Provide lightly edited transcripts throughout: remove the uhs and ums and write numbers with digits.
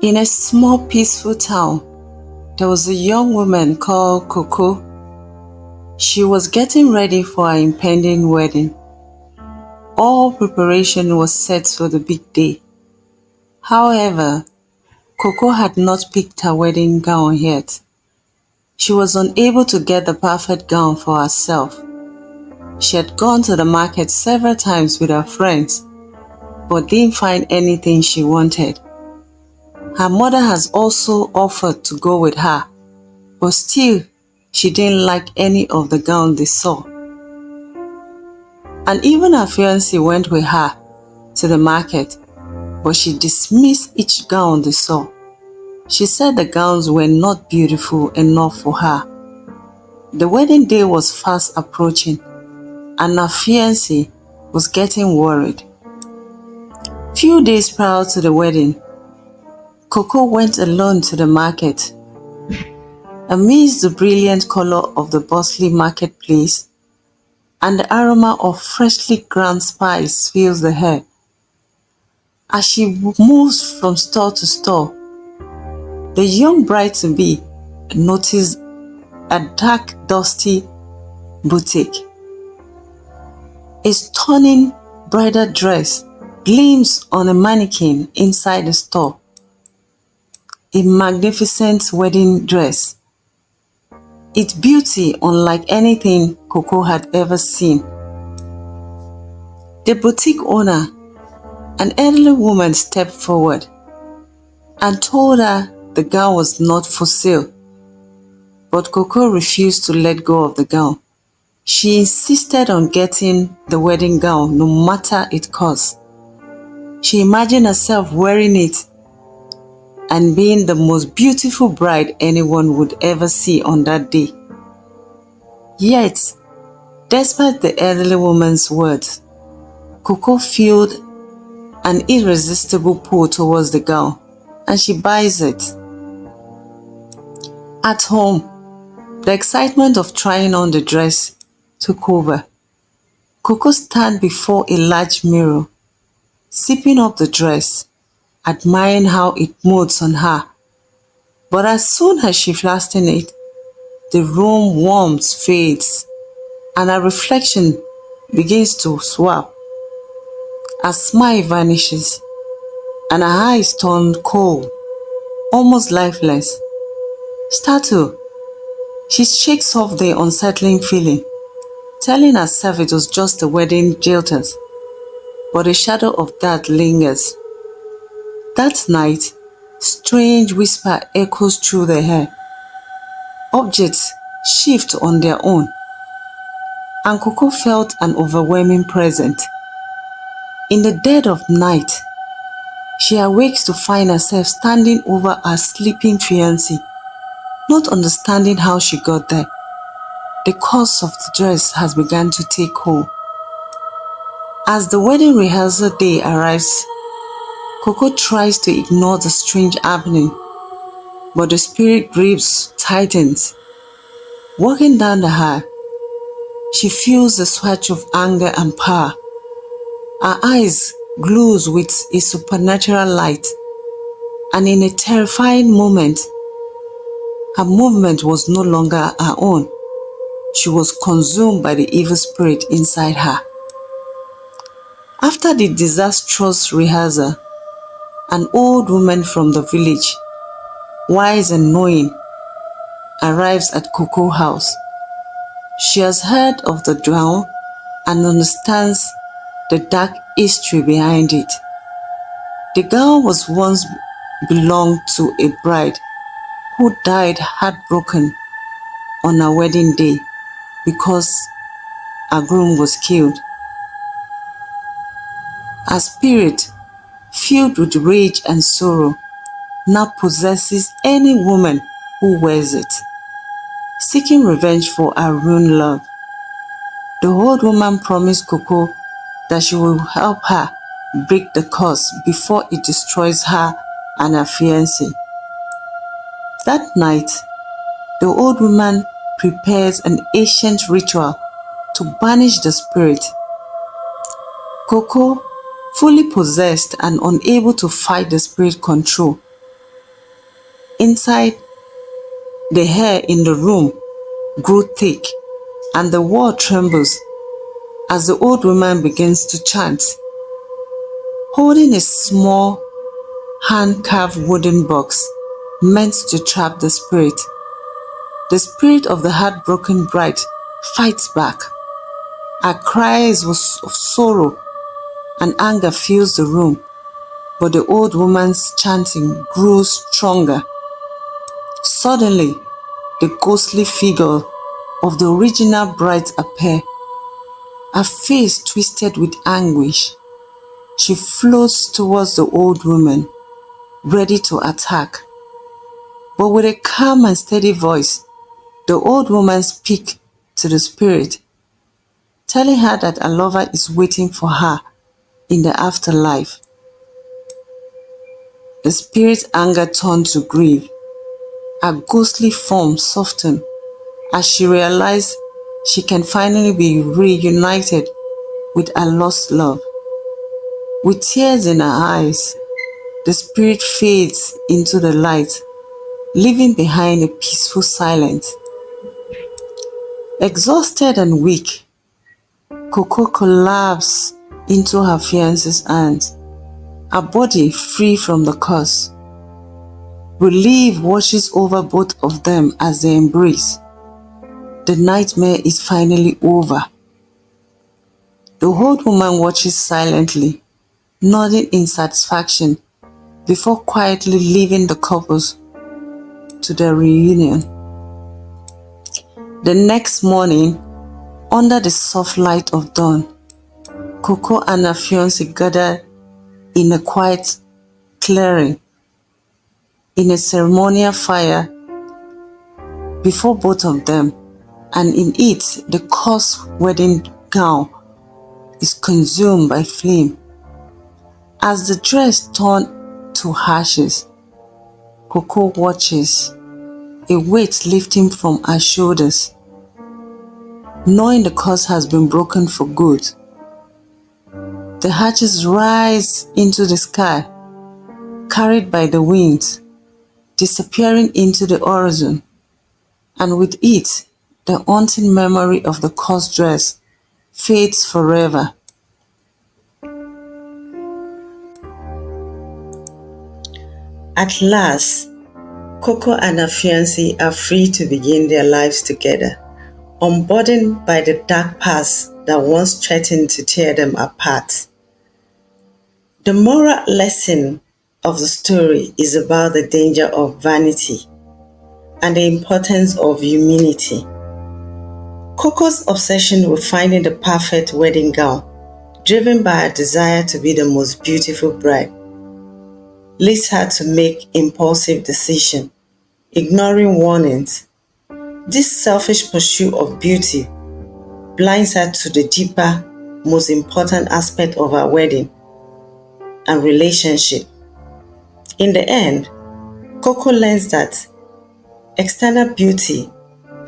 In a small peaceful town, there was a young woman called Koko. She was getting ready for her impending wedding. All preparation was set for the big day. However, Koko had not picked her wedding gown yet. She was unable to get the perfect gown for herself. She had gone to the market several times with her friends, but didn't find anything she wanted. Her mother has also offered to go with her, but still, she didn't like any of the gowns they saw. And even her fiancé went with her to the market, but she dismissed each gown they saw. She said the gowns were not beautiful enough for her. The wedding day was fast approaching, and her fiancé was getting worried. Few days prior to the wedding, Koko went alone to the market. Amidst the brilliant color of the bustling marketplace and the aroma of freshly ground spice fills the air. As she moves from store to store, the young bride-to-be noticed a dark, dusty boutique. A stunning bridal dress gleams on a mannequin inside the store. A magnificent wedding dress, its beauty unlike anything Koko had ever seen. The boutique owner, an elderly woman, stepped forward and told her the gown was not for sale. But Koko refused to let go of the gown. She insisted on getting the wedding gown no matter its cost. She imagined herself wearing it and being the most beautiful bride anyone would ever see on that day. Yet, despite the elderly woman's words, Koko felt an irresistible pull towards the gown, and she buys it. At home, the excitement of trying on the dress took over. Koko stands before a large mirror, zipping up the dress, admiring how it molds on her. But as soon as she fastens it, the room warmth fades, and her reflection begins to swap. Her smile vanishes, and her eyes turn cold, almost lifeless. Startled, she shakes off the unsettling feeling, telling herself it was just the wedding jitters, but a shadow of that lingers. That night, strange whisper echoes through the air. Objects shift on their own, and Koko felt an overwhelming presence. In the dead of night, she awakes to find herself standing over her sleeping fiancé, not understanding how she got there. The curse of the dress has begun to take hold. As the wedding rehearsal day arrives, Koko tries to ignore the strange happening, but the spirit grips tightens. Walking down the aisle, she feels a swatch of anger and power. Her eyes glows with a supernatural light, and in a terrifying moment, her movement was no longer her own. She was consumed by the evil spirit inside her. After the disastrous rehearsal, an old woman from the village, wise and knowing, arrives at Koko's house. She has heard of the drown and understands the dark history behind it. The gown was once belonged to a bride who died heartbroken on her wedding day because her groom was killed. Her spirit, filled with rage and sorrow, now possesses any woman who wears it, seeking revenge for her ruined love. The old woman promised Koko that she will help her break the curse before it destroys her and her fiancé. That night, the old woman prepares an ancient ritual to banish the spirit. Koko, fully possessed and unable to fight the spirit control, inside, the hair in the room grew thick, and the wall trembles as the old woman begins to chant. Holding a small hand-carved wooden box meant to trap the spirit of the heartbroken bride fights back. Her cries of sorrow and anger fills the room, but the old woman's chanting grows stronger. Suddenly, the ghostly figure of the original bride appears, her face twisted with anguish. She floats towards the old woman, ready to attack. But with a calm and steady voice, the old woman speaks to the spirit, telling her that her lover is waiting for her in the afterlife. The spirit's anger turned to grief. Her ghostly form softened as she realized she can finally be reunited with her lost love. With tears in her eyes, the spirit fades into the light, leaving behind a peaceful silence. Exhausted and weak, Koko collapsed into her fiancé's arms, her body free from the curse. Relief washes over both of them as they embrace. The nightmare is finally over. The old woman watches silently, nodding in satisfaction before quietly leaving the couples to their reunion. The next morning, under the soft light of dawn, Koko and her fiancé gathered in a quiet clearing, in a ceremonial fire before both of them, and in it the cursed wedding gown is consumed by flame. As the dress turned to ashes, Koko watches, a weight lifting from her shoulders. Knowing the curse has been broken for good, the ashes rise into the sky, carried by the winds, disappearing into the horizon, and with it, the haunting memory of the cursed dress fades forever. At last, Koko and her fiancé are free to begin their lives together, unburdened by the dark past that once threatened to tear them apart. The moral lesson of the story is about the danger of vanity and the importance of humility. Koko's obsession with finding the perfect wedding gown, driven by her desire to be the most beautiful bride, leads her to make impulsive decisions, ignoring warnings. This selfish pursuit of beauty blinds her to the deeper, most important aspect of her wedding and relationship. In the end, Koko learns that external beauty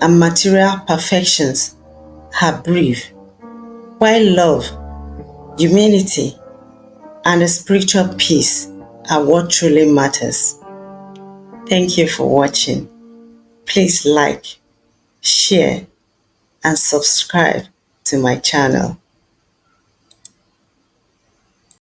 and material perfections are brief, while love, humility, and a spiritual peace are what truly matters. Thank you for watching. Please like, share, and subscribe to my channel.